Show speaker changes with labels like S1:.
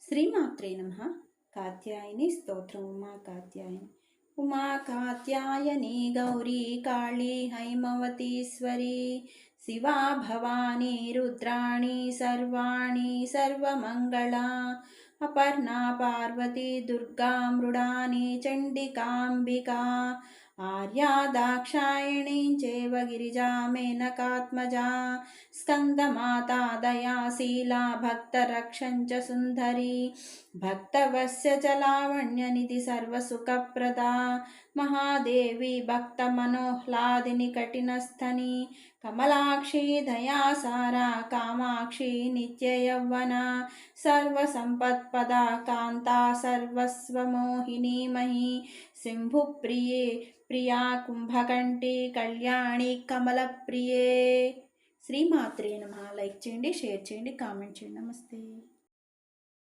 S1: శ్రీమాత్రే నమః. కాత్యాయని స్తోత్రం. ఉమా కాత్యాయని గౌరీ కాళీ హైమవతీశ్వరి శివా భవానీ రుద్రాణి సర్వాణి సర్వమంగళా అపర్ణా పార్వతీ దుర్గా మృడాని చండికాంబికా ఆర్యా దాక్షాయణీ చేవ గిరిజా మేనకాత్మజా స్కందమాతా దయాశీలా భక్తరక్షంచ సుందరి భక్తవస్య చ లావణ్యనిధి సర్వసుఖప్రదా మహాదేవి భక్తమనోహ్లాదిని కఠినస్థని కమలాక్షి దయాసారా కామాక్షి నిత్యయౌవనా సర్వసంపత్పదా కాంతా సర్వస్వమోహిని మహి శంభుప్రియే ప్రియా కుంభకంఠి కళ్యాణి కమలప్రియే. శ్రీమాత్రే నమః. లైక్ చేయండి, షేర్ చేయండి, కామెంట్ చేయండి. నమస్తే.